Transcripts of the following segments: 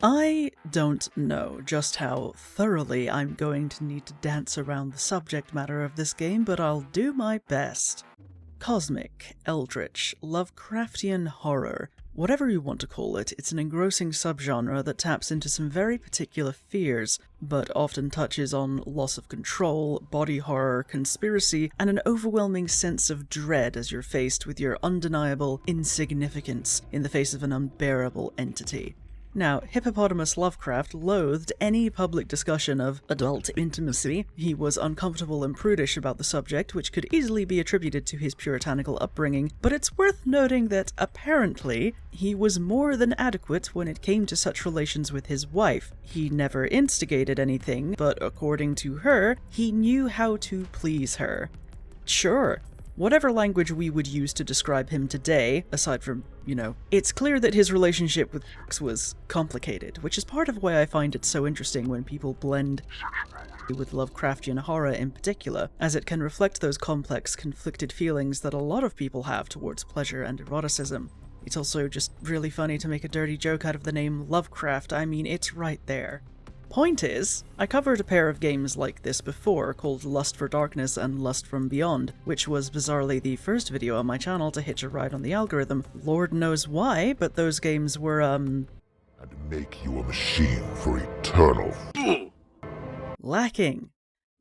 I don't know just how thoroughly I'm going to need to dance around the subject matter of this game, but I'll do my best. Cosmic, eldritch, Lovecraftian horror, whatever you want to call it, it's an engrossing subgenre that taps into some very particular fears, but often touches on loss of control, body horror, conspiracy, and an overwhelming sense of dread as you're faced with your undeniable insignificance in the face of an unbearable entity. Now, Hippopotamus Lovecraft loathed any public discussion of adult intimacy. He was uncomfortable and prudish about the subject, which could easily be attributed to his puritanical upbringing, but it's worth noting that, apparently, he was more than adequate when it came to such relations with his wife. He never instigated anything, but according to her, he knew how to please her. Sure. Whatever language we would use to describe him today, aside from, it's clear that his relationship with sex was complicated, which is part of why I find it so interesting when people blend with Lovecraftian horror in particular, as it can reflect those complex, conflicted feelings that a lot of people have towards pleasure and eroticism. It's also just really funny to make a dirty joke out of the name Lovecraft. I mean, it's right there. Point is, I covered a pair of games like this before called Lust for Darkness and Lust from Beyond, which was bizarrely the first video on my channel to hitch a ride on the algorithm. Lord knows why, but those games were, And make you a machine for eternal lacking.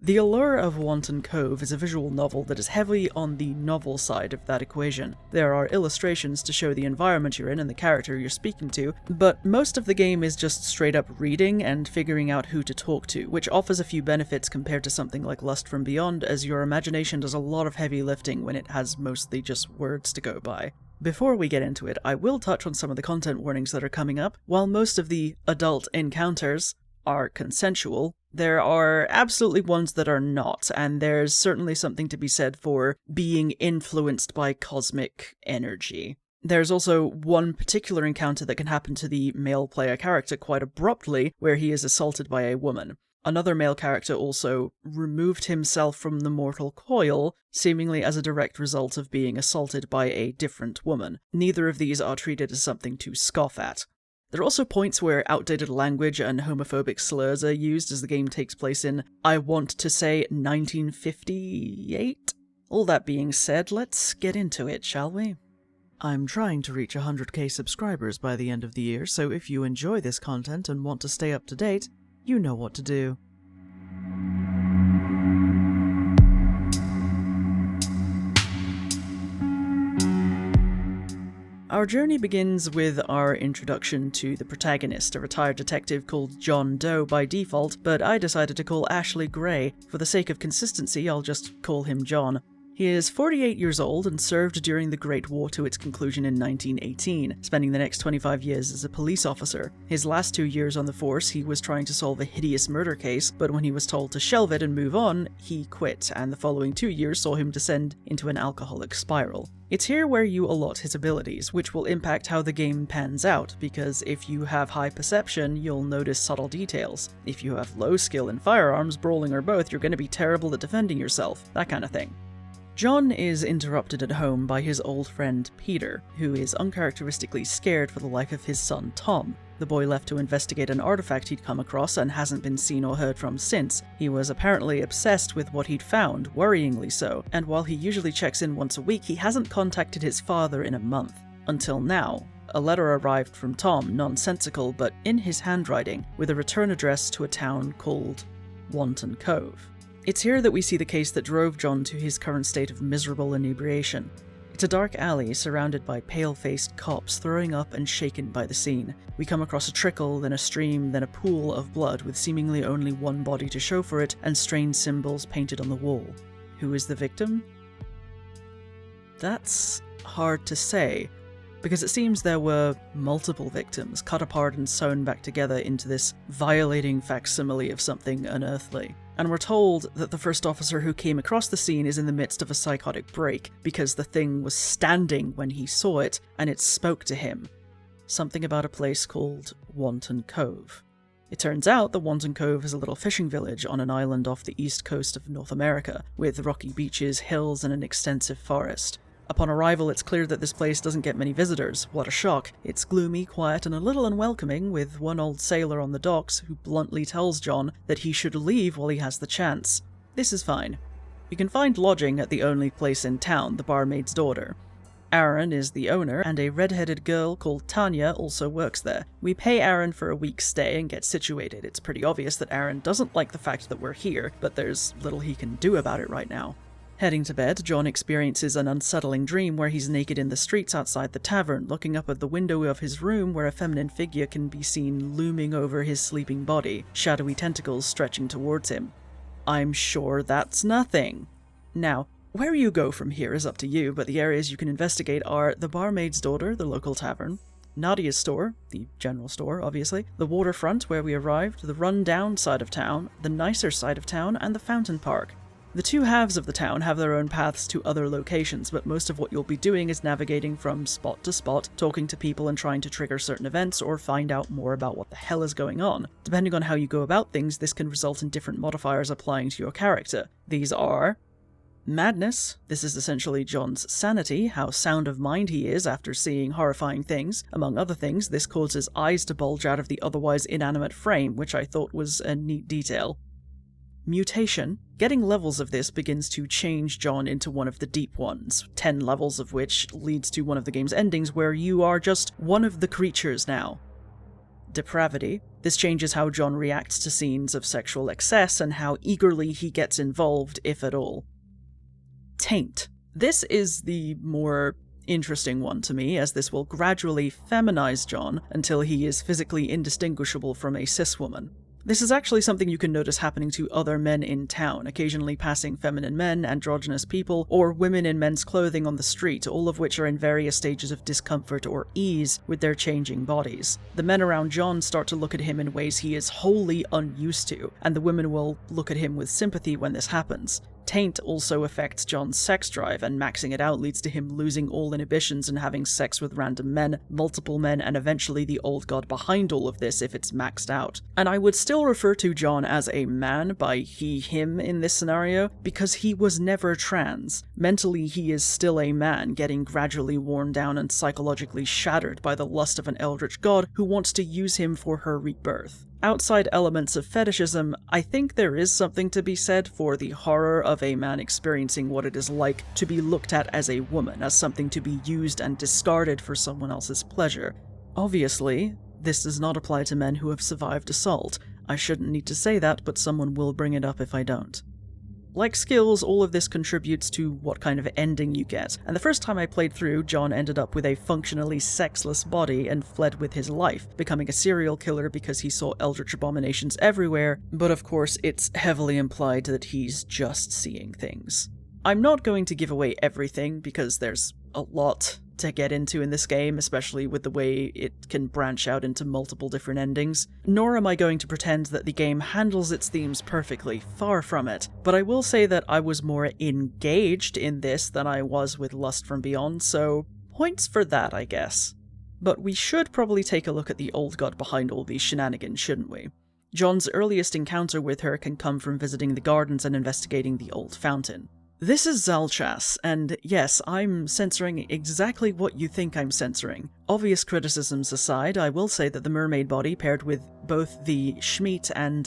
The Allure of Wanton Cove is a visual novel that is heavily on the novel side of that equation. There are illustrations to show the environment you're in and the character you're speaking to, but most of the game is just straight up reading and figuring out who to talk to, which offers a few benefits compared to something like Lust from Beyond, as your imagination does a lot of heavy lifting when it has mostly just words to go by. Before we get into it, I will touch on some of the content warnings that are coming up. While most of the adult encounters are consensual, there are absolutely ones that are not, and there's certainly something to be said for being influenced by cosmic energy. There's also one particular encounter that can happen to the male player character quite abruptly, where he is assaulted by a woman. Another male character also removed himself from the mortal coil, seemingly as a direct result of being assaulted by a different woman. Neither of these are treated as something to scoff at. There are also points where outdated language and homophobic slurs are used as the game takes place in, I want to say, 1958? All that being said, let's get into it, shall we? I'm trying to reach 100k subscribers by the end of the year, so if you enjoy this content and want to stay up to date, you know what to do. Our journey begins with our introduction to the protagonist, a retired detective called John Doe by default, but I decided to call Ashley Gray. For the sake of consistency, I'll just call him John. He is 48 years old and served during the Great War to its conclusion in 1918, spending the next 25 years as a police officer. His last 2 years on the force, he was trying to solve a hideous murder case, but when he was told to shelve it and move on, he quit, and the following 2 years saw him descend into an alcoholic spiral. It's here where you allot his abilities, which will impact how the game pans out, because if you have high perception, you'll notice subtle details. If you have low skill in firearms, brawling or both, you're going to be terrible at defending yourself, that kind of thing. John is interrupted at home by his old friend Peter, who is uncharacteristically scared for the life of his son Tom. The boy left to investigate an artifact he'd come across and hasn't been seen or heard from since. He was apparently obsessed with what he'd found, worryingly so, and while he usually checks in once a week, he hasn't contacted his father in a month. Until now. A letter arrived from Tom, nonsensical but in his handwriting, with a return address to a town called Wanton Cove. It's here that we see the case that drove John to his current state of miserable inebriation. It's a dark alley surrounded by pale-faced cops throwing up and shaken by the scene. We come across a trickle, then a stream, then a pool of blood with seemingly only one body to show for it and strange symbols painted on the wall. Who is the victim? That's hard to say, because it seems there were multiple victims cut apart and sewn back together into this violating facsimile of something unearthly. And we're told that the first officer who came across the scene is in the midst of a psychotic break, because the thing was standing when he saw it, and it spoke to him. Something about a place called Wanton Cove. It turns out that Wanton Cove is a little fishing village on an island off the east coast of North America, with rocky beaches, hills, and an extensive forest. Upon arrival, it's clear that this place doesn't get many visitors. What a shock. It's gloomy, quiet, and a little unwelcoming, with one old sailor on the docks who bluntly tells John that he should leave while he has the chance. This is fine. You can find lodging at the only place in town, the barmaid's daughter. Aaron is the owner, and a red-headed girl called Tanya also works there. We pay Aaron for a week's stay and get situated. It's pretty obvious that Aaron doesn't like the fact that we're here, but there's little he can do about it right now. Heading to bed, John experiences an unsettling dream where he's naked in the streets outside the tavern, looking up at the window of his room where a feminine figure can be seen looming over his sleeping body, shadowy tentacles stretching towards him. I'm sure that's nothing. Now, where you go from here is up to you, but the areas you can investigate are the barmaid's daughter, the local tavern, Nadia's store, the general store, obviously, the waterfront where we arrived, the run-down side of town, the nicer side of town, and the fountain park. The two halves of the town have their own paths to other locations, but most of what you'll be doing is navigating from spot to spot, talking to people and trying to trigger certain events or find out more about what the hell is going on. Depending on how you go about things, this can result in different modifiers applying to your character. These are madness. This is essentially John's sanity, how sound of mind he is after seeing horrifying things. Among other things, this causes eyes to bulge out of the otherwise inanimate frame, which I thought was a neat detail. Mutation. Getting levels of this begins to change John into one of the deep ones, 10 levels of which leads to one of the game's endings where you are just one of the creatures now. Depravity. This changes how John reacts to scenes of sexual excess and how eagerly he gets involved, if at all. Taint. This is the more interesting one to me, as this will gradually feminize John until he is physically indistinguishable from a cis woman. This is actually something you can notice happening to other men in town, occasionally passing feminine men, androgynous people, or women in men's clothing on the street, all of which are in various stages of discomfort or ease with their changing bodies. The men around John start to look at him in ways he is wholly unused to, and the women will look at him with sympathy when this happens. Taint also affects John's sex drive, and maxing it out leads to him losing all inhibitions and having sex with random men, multiple men, and eventually the old god behind all of this if it's maxed out. And I would still refer to John as a man by he, him in this scenario, because he was never trans. Mentally, he is still a man, getting gradually worn down and psychologically shattered by the lust of an eldritch god who wants to use him for her rebirth. Outside elements of fetishism, I think there is something to be said for the horror of a man experiencing what it is like to be looked at as a woman, as something to be used and discarded for someone else's pleasure. Obviously, this does not apply to men who have survived assault. I shouldn't need to say that, but someone will bring it up if I don't. Like skills, all of this contributes to what kind of ending you get, and the first time I played through, John ended up with a functionally sexless body and fled with his life, becoming a serial killer because he saw eldritch abominations everywhere, but of course it's heavily implied that he's just seeing things. I'm not going to give away everything because there's a lot to get into in this game, especially with the way it can branch out into multiple different endings. Nor am I going to pretend that the game handles its themes perfectly, far from it, but I will say that I was more engaged in this than I was with Lust from Beyond, so points for that, I guess. But we should probably take a look at the old god behind all these shenanigans, shouldn't we? John's earliest encounter with her can come from visiting the gardens and investigating the old fountain. This is Zalchas, and yes, I'm censoring exactly what you think I'm censoring. Obvious criticisms aside, I will say that the mermaid body paired with both the Schmeat and,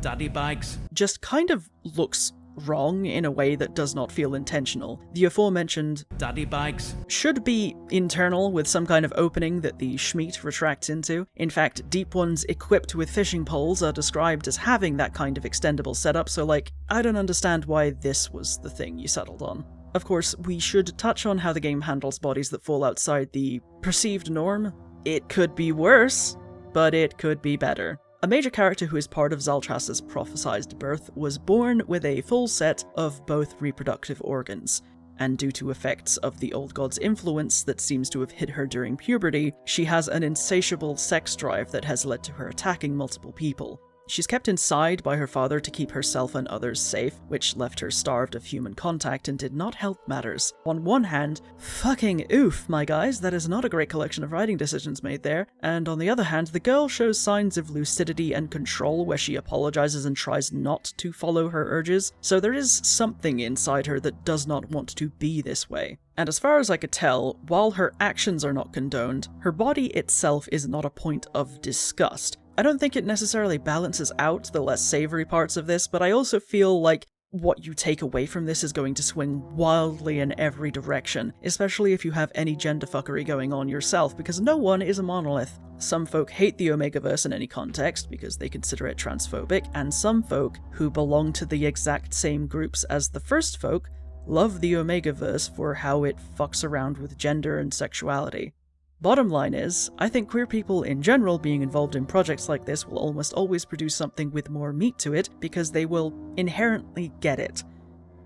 Daddy bags just kind of looks wrong in a way that does not feel intentional. The aforementioned Daddy bags should be internal with some kind of opening that the Schmeat retracts into. In fact, deep ones equipped with fishing poles are described as having that kind of extendable setup, so I don't understand why this was the thing you settled on. Of course, we should touch on how the game handles bodies that fall outside the perceived norm. It could be worse, but it could be better. A major character who is part of Zalchas' prophesized birth was born with a full set of both reproductive organs, and due to effects of the old god's influence that seems to have hit her during puberty, she has an insatiable sex drive that has led to her attacking multiple people. She's kept inside by her father to keep herself and others safe, which left her starved of human contact and did not help matters. On one hand, fucking oof, my guys, that is not a great collection of writing decisions made there, and on the other hand, the girl shows signs of lucidity and control where she apologizes and tries not to follow her urges, so there is something inside her that does not want to be this way. And as far as I could tell, while her actions are not condoned, her body itself is not a point of disgust. I don't think it necessarily balances out the less savory parts of this, but I also feel like what you take away from this is going to swing wildly in every direction, especially if you have any genderfuckery going on yourself, because no one is a monolith. Some folk hate the Omegaverse in any context because they consider it transphobic, and some folk who belong to the exact same groups as the first folk love the Omegaverse for how it fucks around with gender and sexuality. Bottom line is, I think queer people in general being involved in projects like this will almost always produce something with more meat to it because they will inherently get it.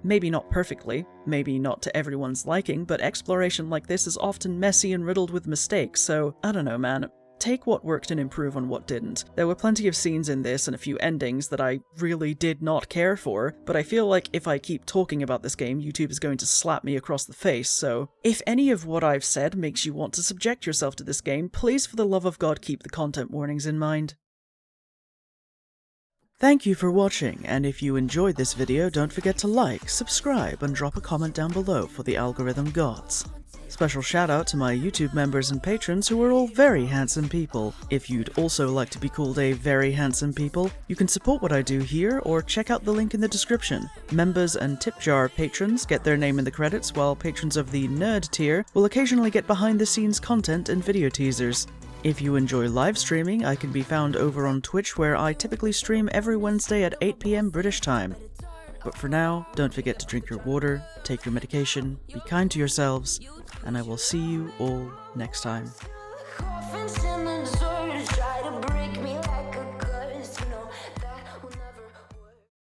Maybe not perfectly, maybe not to everyone's liking, but exploration like this is often messy and riddled with mistakes, so I don't know, man. Take what worked and improve on what didn't. There were plenty of scenes in this and a few endings that I really did not care for, but I feel like if I keep talking about this game, YouTube is going to slap me across the face, so if any of what I've said makes you want to subject yourself to this game, please for the love of God keep the content warnings in mind. Thank you for watching, and if you enjoyed this video, don't forget to like, subscribe, and drop a comment down below for the algorithm gods. Special shout out to my YouTube members and patrons who are all very handsome people. If you'd also like to be called a very handsome people, you can support what I do here or check out the link in the description. Members and tip jar patrons get their name in the credits, while patrons of the nerd tier will occasionally get behind the scenes content and video teasers. If you enjoy live streaming, I can be found over on Twitch, where I typically stream every Wednesday at 8 PM British time. But for now, don't forget to drink your water, take your medication, be kind to yourselves, and I will see you all next time.